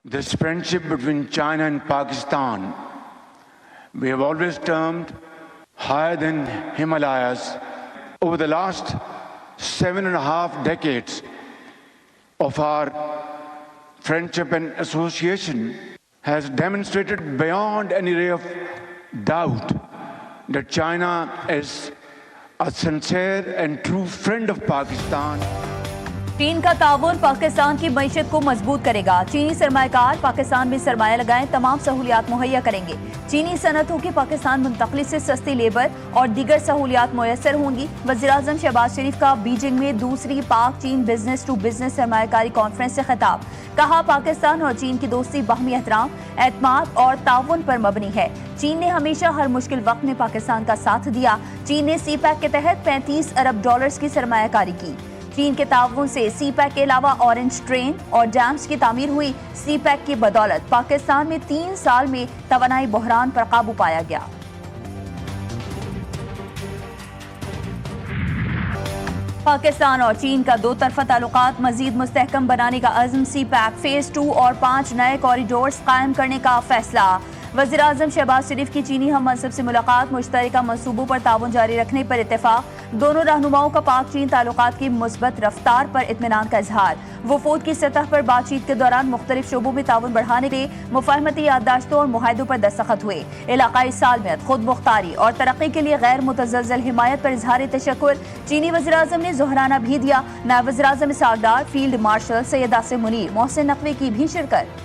This friendship between China and Pakistan, we have always termed higher than Himalayas. Over the last 7.5 decades of our friendship and association has demonstrated beyond any ray of doubt that China is a sincere and true friend of Pakistan. चीन का ताउन पाकिस्तान की मईशत को मजबूत करेगा। चीनी सरमायाकार पाकिस्तान में सरमाया लगाएं, तमाम सहूलियात मुहैया करेंगे। चीनी सनतों की पाकिस्तान मुंतकली से सस्ती लेबर और दीगर सहूलियात मुयसर होंगी। वज़ीर-ए-आज़म शहबाज शरीफ का बीजिंग में दूसरी पाक चीन बिजनेस टू बिजनेस सरमायाकारी कॉन्फ्रेंस से खिताब। कहा, पाकिस्तान और चीन की दोस्ती बाहमी एहतराम, एतमाद और ताउन पर मबनी है। चीन ने हमेशा हर मुश्किल वक्त में पाकिस्तान का साथ दिया। चीन ने सी पैक के तहत 35 अरब डॉलर्स की सरमायाकारी की। चीन के ताउन से सी पैक के अलावा ऑरेंज ट्रेन और डैम्स की तामीर हुई। सी पैक की बदौलत पाकिस्तान में 3 साल में तवानाई बहरान पर काबू पाया गया। पाकिस्तान और चीन का दो तरफा ताल्लुकात मजीद मुस्तहकम बनाने का अज़्म। सी पैक फेज 2 और 5 नए कॉरिडोर्स कायम करने का फैसला। वज़ीर-ए-आज़म शहबाज शरीफ की चीनी हम मनसब से मुलाकात, मुश्तरका मंसूबों पर ताउन जारी रखने पर इत्तेफाक। दोनों रहनुमाओं का पाक चीन ताल्लुकात की मुस्बत रफ्तार पर इत्मीनान का इजहार। वफूद की सतह पर बातचीत के दौरान मुख्तलिफ शोबों में ताउन बढ़ाने के मुफाहमती याददाश्तों और मुआहदों पर दस्तखत हुए। इलाकाई सालमियत, खुद मुख्तारी और तरक्की के लिए गैर मुतज़लज़ल हिमायत पर इजहार तशक्कुर। चीनी वज़ीर-ए-आज़म ने जोहराना भी दिया। नायब वज़ीर-ए-आज़म इसहाक डार, फील्ड मार्शल सैयद आसिम मुनीर, मोहसिन नकवी की भी शिरकत।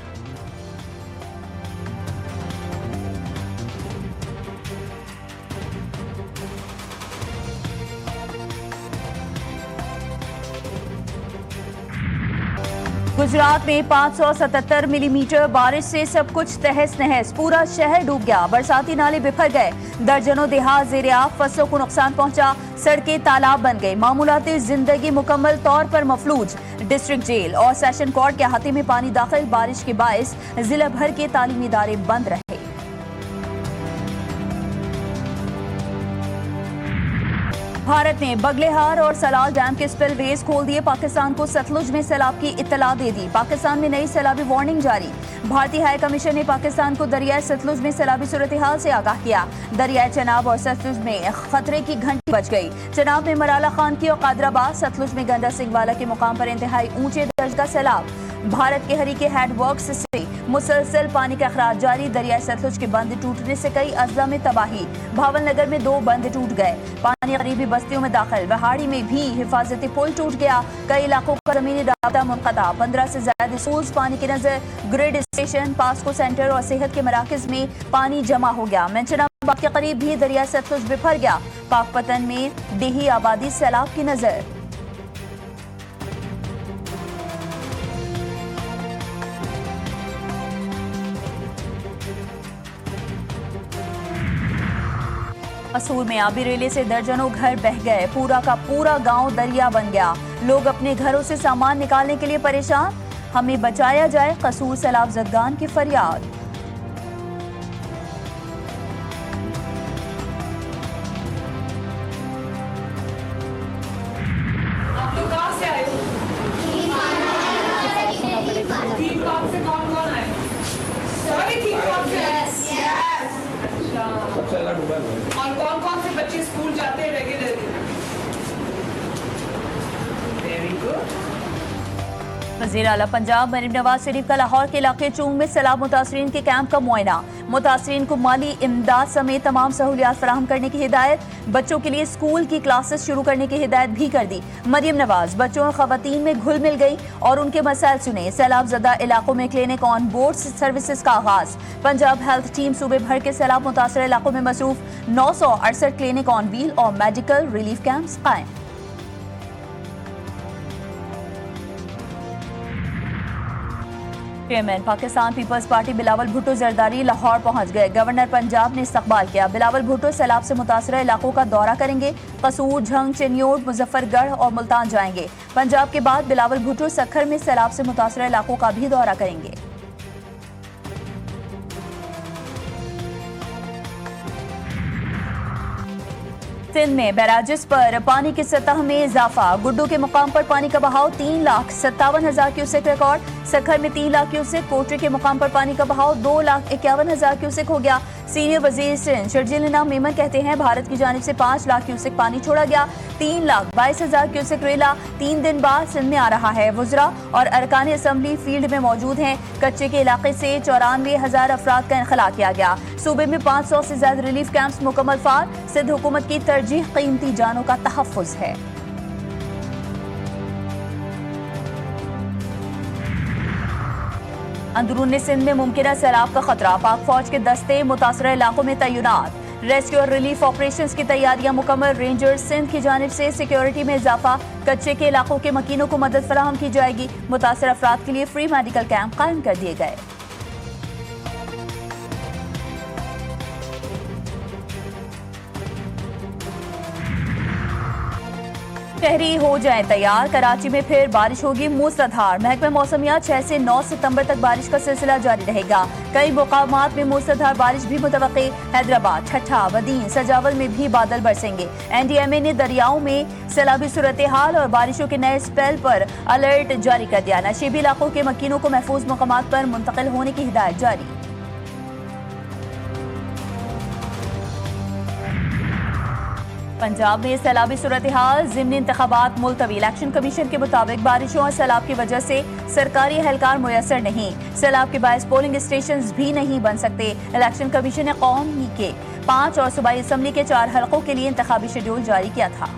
गुजरात में 577 मिलीमीटर बारिश से सब कुछ तहस नहस, पूरा शहर डूब गया। बरसाती नाले बिखर गए, दर्जनों देहात ज़ेर-ए-आब, फसलों को नुकसान पहुंचा, सड़कें तालाब बन गई, मामूलाती जिंदगी मुकम्मल तौर पर मफलूज। डिस्ट्रिक्ट जेल और सेशन कोर्ट के अहाते में पानी दाखिल, बारिश के बायस जिला भर के तालीमी इदारे बंद रहे। भारत ने बगलेहार और सलाल डैम के स्पिलवेज खोल दिए। पाकिस्तान को सतलुज में सैलाब की इत्तला दे दी। पाकिस्तान में नई सैलाबी वार्निंग जारी। भारतीय हाई कमीशन ने पाकिस्तान को दरियाए सतलुज में सैलाबी सूरत हाल से आगाह किया। दरियाए चनाब और सतलुज में खतरे की घंटी बज गई। चनाब में मराला खान की और कादराबाद, सतलुज में गंडा सिंह वाला के मुकाम पर इंतहाई ऊंचे दर्ज का सैलाब। भारत के हरीके हेडवर्क्स से मुसलसल पानी का अखराज जारी। दरियाए सतलुज के बंद टूटने से कई अजला में तबाही। भावल नगर में 2 बंद टूट गए। पानी करीबी बस्तियों में दाखिल। वहाड़ी में भी हिफाजती पुल टूट गया। कई इलाकों का जमीनी राब्ता मुनक़ता। 15 से ज्यादा स्कूल्स पानी की नजर। ग्रिड स्टेशन, पास्को सेंटर और सेहत के मराकज में पानी जमा हो गया। मेंशनाबाद के करीब भी दरिया सतलुज बिफर गया। पाकपतन में डेही आबादी सैलाब की नजर। कसूर में आबी रेले से दर्जनों घर बह गए। पूरा का पूरा गांव दरिया बन गया। लोग अपने घरों से सामान निकालने के लिए परेशान। हमें बचाया जाए, कसूर सैलाब ज़दगान की फरियाद। आप लोग कहाँ से आए हो? थीम पार्क से कौन कौन आए? सभी थीम पार्क से आए? अच्छा। और कौन कौन से बच्चे स्कूल जाते हैं रेगुलरली? Very good. वज़ीर आला पंजाब मरीम नवाज शरीफ का लाहौर के इलाके चूंग में सैलाब मुतासरीन के कैंप का मुआयना। मुतासरीन को माली इमदाद समेत तमाम सहूलियात फराहम करने की हिदायत। बच्चों के लिए स्कूल की क्लासेस शुरू करने की हिदायत भी कर दी। मरीम नवाज बच्चों और खवातीन में घुल मिल गई और उनके मसाइल सुने। सैलाब ज़दा इलाकों में क्लिनिक ऑन बोर्ड सर्विसेज का आगाज। पंजाब हेल्थ टीम सूबे भर के सैलाब मुतासर इलाकों में मसरूफ। 968 क्लिनिक ऑन व्हील और मेडिकल रिलीफ कैंप्स कायम। चेयरमैन पाकिस्तान पीपल्स पार्टी बिलावल भुट्टो जरदारी लाहौर पहुंच गए। गवर्नर पंजाब ने इस्तकबाल किया। बिलावल भुट्टो सैलाब से मुतासर इलाकों का दौरा करेंगे। कसूर, झंग, चिन्योट, मुजफ्फरगढ़ और मुल्तान जाएंगे। पंजाब के बाद बिलावल भुट्टो सखर में सैलाब से मुतासर इलाकों का भी दौरा करेंगे। सिंध में बैराजेस पर पानी की सतह में इजाफा। गुड्डू के मुकाम पर पानी का बहाव 3,57,000 क्यूसेक रिकॉर्ड। सखर में 3 लाख क्यूसेक। कोटरी के मुकाम पर पानी का बहाव 2,51,000 क्यूसेक हो गया। सीनियर वजीर सिंध शर्जील इनाम मेमन कहते हैं भारत की जानिब से 5 लाख क्यूसेक पानी छोड़ा गया। 3,22,000 क्यूसेक रेला 3 दिन बाद सिंध में आ रहा है। वुज़रा और अरकान असम्बली फील्ड में मौजूद हैं। कच्चे के इलाके से 94,000 अफराद का इंखला किया गया। सूबे में 500 से ज्यादा रिलीफ कैंप्स मुकम्मल फार। सिंध हुकूमत की तरजीह कीमती जानों का तहफ़्फ़ुज़ है। अंदरूनी सिंध में मुमकिन सैलाब का खतरा। पाक फौज के दस्ते मुतासरा इलाकों में तैनात। रेस्क्यू और रिलीफ ऑपरेशंस की तैयारियां मुकम्मल। रेंजर्स सिंध की जानिब से सिक्योरिटी में इजाफा। कच्चे के इलाकों के मकीनों को मदद फराहम की जाएगी। मुतासर अफराद के लिए फ्री मेडिकल कैंप कायम कर दिए गए। शहरी हो जाए तैयार। कराची में फिर बारिश होगी मूसलाधार। महकमा मौसमियात 6 से 9 सितंबर तक बारिश का सिलसिला जारी रहेगा। कई मुकामात में मूसलाधार बारिश भी मुतवक्के। हैदराबाद, ठट्ठा, बदीन, सजावल में भी बादल बरसेंगे। NDMA ने दरियाओं में सैलाबी सूरत हाल और बारिशों के नए स्पेल पर अलर्ट जारी कर दिया। नशीबी इलाकों के मकीनों को महफूज मुकामात पर मुंतकिल होने की हिदायत जारी। पंजाब में सैलाबी सूरत हाल। ज़िमनी इंतखाबात मुलतवी। इलेक्शन कमीशन के मुताबिक बारिशों और सैलाब की वजह से सरकारी एहलकार मुयसर नहीं। सैलाब के बायस पोलिंग स्टेशन भी नहीं बन सकते। इलेक्शन कमीशन ने कौमी के 5 और सूबाई असम्बली के 4 हलकों के लिए इंतखाबी शेड्यूल जारी किया था।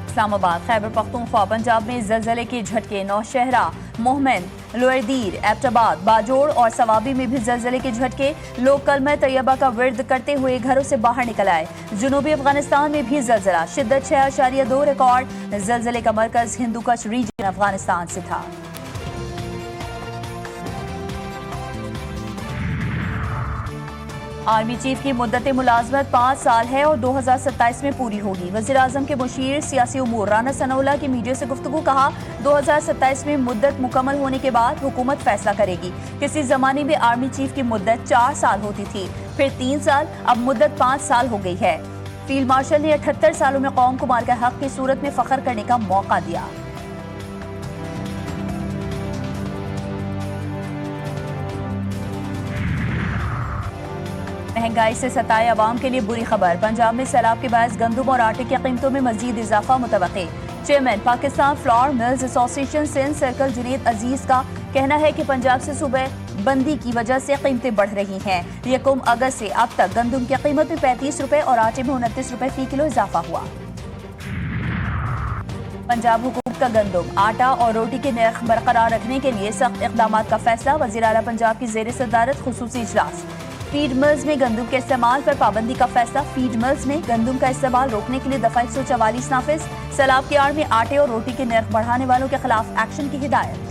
इस्लामाबाद, खैबर पख्तूनख्वा, पंजाब में जलजले के झटके। नौशहरा, मोहम्मद, लोअरदीर, एबटाबाद, बाजोड़ और सवाबी में भी जलजले के झटके। लोग कलमा तैयबा का विर्द करते हुए घरों से बाहर निकल आए। जनूबी अफगानिस्तान में भी जलजला। शिद्दत 6.2 रिकॉर्ड। जलजले का मरकज हिंदू कश रीजन अफगानिस्तान से था। आर्मी चीफ की मुद्दत मुलाजमत 5 साल है और 2027 में पूरी होगी। वज़ीर आज़म के मुशीर सियासी उमूर राना सनाउल्लाह की मीडिया से गुफ्तगू। कहा 2027 में मुद्दत मुकम्मल होने के बाद हुकूमत फैसला करेगी। किसी ज़माने में आर्मी चीफ की मुद्दत 4 साल होती थी, फिर 3 साल, अब मुद्दत 5 साल हो गई है। फील्ड मार्शल ने 78 सालों में कौम को मार्का हक की सूरत में फख्र करने का मौका दिया। महंगाई से सताए अवाम के लिए बुरी खबर। पंजाब में सैलाब के बायस गंदम और आटे की कीमतों में मजीद इजाफा मुतवक्के। Chairman Pakistan flour mills association Sindh circle Junaid Aziz का कहना है कि पंजाब से सूबे बंदी की वजह से कीमतें बढ़ रही हैं। 1 अगस्त से अब तक गंदम की कीमत में 35 रुपए और आटे में 29 रुपए फी किलो इजाफा हुआ। पंजाब हुकूमत का गंदम, आटा और रोटी के नर्ख बरकरार रखने के लिए सख्त इक़दाम का फैसला। वज़ीर आला पंजाब की ज़ेर सदारत खुसूसी इजलास। फीड मिल्स में गंदम के इस्तेमाल पर पाबंदी का फैसला। फीड मिल्स में गंदम का इस्तेमाल रोकने के लिए दफा 144 नाफिज। सैलाब की आड़ में आटे और रोटी के नर्ख बढ़ाने वालों के खिलाफ एक्शन की हिदायत।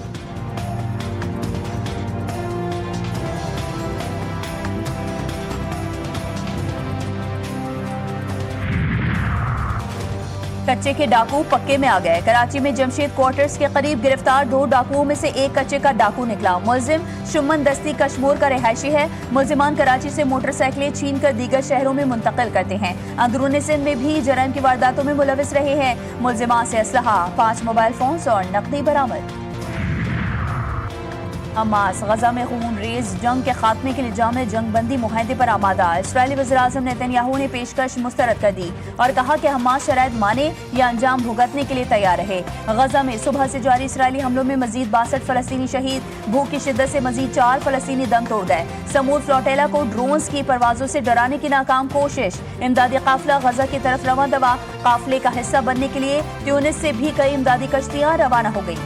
कच्चे के डाकू पक्के में आ गए। कराची में जमशेद क्वार्टर्स के करीब गिरफ्तार 2 डाकुओं में से एक कच्चे का डाकू निकला। मुलजिम शुमन दस्ती कश्मोर का रिहायशी है। मुलजिमान कराची से मोटरसाइकिलें छीन कर दीगर शहरों में मुंतकिल करते हैं। अंदरूनी सिंध में भी जराइम की वारदातों में मुलविस रहे हैं। मुलजिमान से असलहा, 5 मोबाइल फोन्स और नकदी बरामद। हमास गजा में खून रेज जंग के खात्मे के लिए जाम जंग बंदी मुआहदे पर आमादा। इस्राएली वज़ीर आज़म नेतन्याहू ने पेशकश मुस्तरद कर दी और कहा कि हमास शराइत माने या अंजाम भुगतने के लिए तैयार रहे। गजा में सुबह से जारी इसराइली हमलों में मजीद 62 फलस्तीनी शहीद। भूख की शिद्दत से मजीद 4 फलस्तीनी दम तोड़ गए। समूद फ्लोटेला को ड्रोन्स की परवाजों से डराने की नाकाम कोशिश। इमदादी काफिला गजा की तरफ रवां दवा। काफिले का हिस्सा बनने के लिए ट्यूनिस से भी कई इमदादी कश्तियां रवाना हो गई।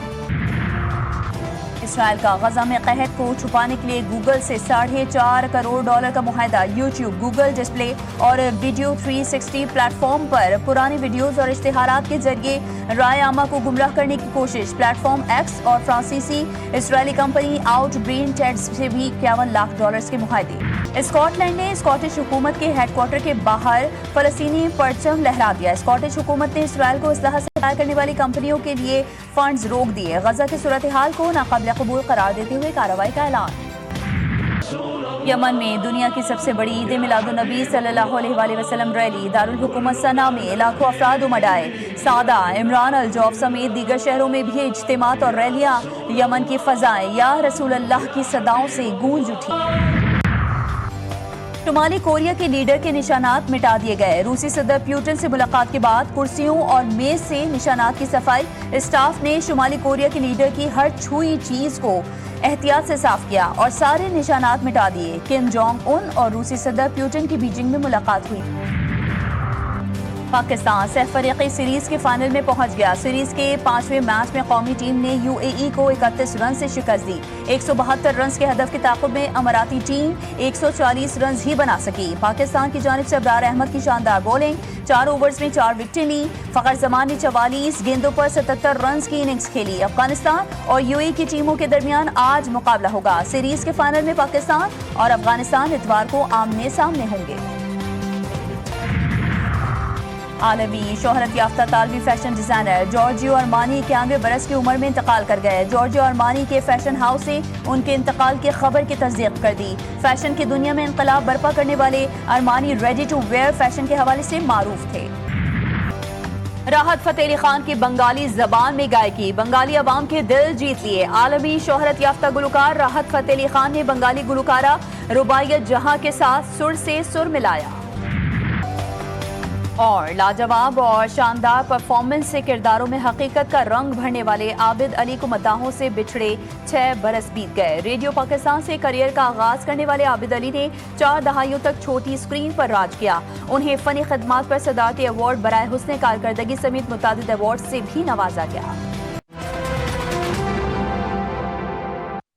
इसराइल का गजा में कहत को छुपाने के लिए गूगल से $4.5 करोड़ का मुआहदा। यूट्यूब, गूगल डिस्प्ले और वीडियो 360 प्लेटफॉर्म पर पुराने वीडियोस और इश्तिहारात के जरिए राय आमा को गुमराह करने की कोशिश। प्लेटफॉर्म एक्स और फ्रांसीसी इसराइली कंपनी आउटब्रेन टेड्स से भी $51 लाख के मुआहदे। स्कॉटलैंड ने स्कॉटिश हुकूमत के हेडक्वार्टर के बाहर फलस्तीनी परचम लहरा दिया। स्कॉटिश हुकूमत ने इसराइल को असलहा सप्लाई करने वाली कंपनियों के लिए फंड्स रोक दिए। गजा की सूरत हाल को नाकाबिल कबूल करार देते हुए कार्रवाई का ऐलान। यमन में दुनिया की सबसे बड़ी ईद मिलादुन्नबी सल्लल्लाहु अलैहि वसल्लम रैली दारुल हुकूमत सना में लाखों अफराद उमड़ आए। सादा, इमरान, अल-जौफ समेत दीगर शहरों में भी इज्तिमात और रैलियां। यमन की फजाएं या रसूल अल्लाह की सदाओं से गूंज उठी। शुमाली कोरिया के लीडर के निशानात मिटा दिए गए। रूसी सदर पुतिन से मुलाकात के बाद कुर्सियों और मेज से निशानात की सफाई। स्टाफ ने शुमाली कोरिया के लीडर की हर छुई चीज को एहतियात से साफ किया और सारे निशानात मिटा दिए। किम जोंग उन और रूसी सदर पुतिन की बीजिंग में मुलाकात हुई। पाकिस्तान सहफरीकी सीरीज के फाइनल में पहुंच गया। सीरीज के 5वें मैच में कौमी टीम ने यूएई को 31 रन से शिकस्त दी। 172 रन के हदफ के ताक़ुब में अमाराती टीम 140 रन ही बना सकी। पाकिस्तान की जानिब से अबरार अहमद की शानदार बॉलिंग, 4 ओवर्स में 4 विकेटें ली। फ़खर जमान ने 44 गेंदों पर 77 रन की इनिंग्स खेली। अफगानिस्तान और यूएई की टीमों के दरमियान आज मुकाबला होगा। सीरीज के फाइनल में पाकिस्तान और अफगानिस्तान इतवार को आमने सामने होंगे। आलमी शोहरत याफ्ता तालवी फैशन डिजाइनर जॉर्जियो अरमानी 91 बरस की उम्र में इंतकाल कर गए। जॉर्जियो अरमानी के फैशन हाउस से उनके इंतकाल की खबर की तस्दीक कर दी। फैशन की दुनिया में इंकलाब बर्पा करने वाले Armani ready to wear fashion के हवाले से मारूफ थे। राहत फतेह अली खान की बंगाली जबान में गायकी, बंगाली अवाम के दिल जीत लिए। आलमी शोहरत याफ्ता गुलकार राहत फतेह अली खान ने बंगाली गुलकारा रुबाइयत जहां के साथ सुर से सुर मिलाया और लाजवाब और शानदार परफॉर्मेंस से किरदारों में हकीकत का रंग भरने वाले आबिद अली को मद्दाहों से बिछड़े 6 बरस बीत गए। रेडियो पाकिस्तान से करियर का आगाज करने वाले आबिद अली ने 4 दहाइयों तक छोटी स्क्रीन पर राज किया। उन्हें फनी खदमात पर सदारती अवार्ड बराए हुस्न कारकर्दगी समेत मुतादिद अवार्ड से भी नवाजा गया।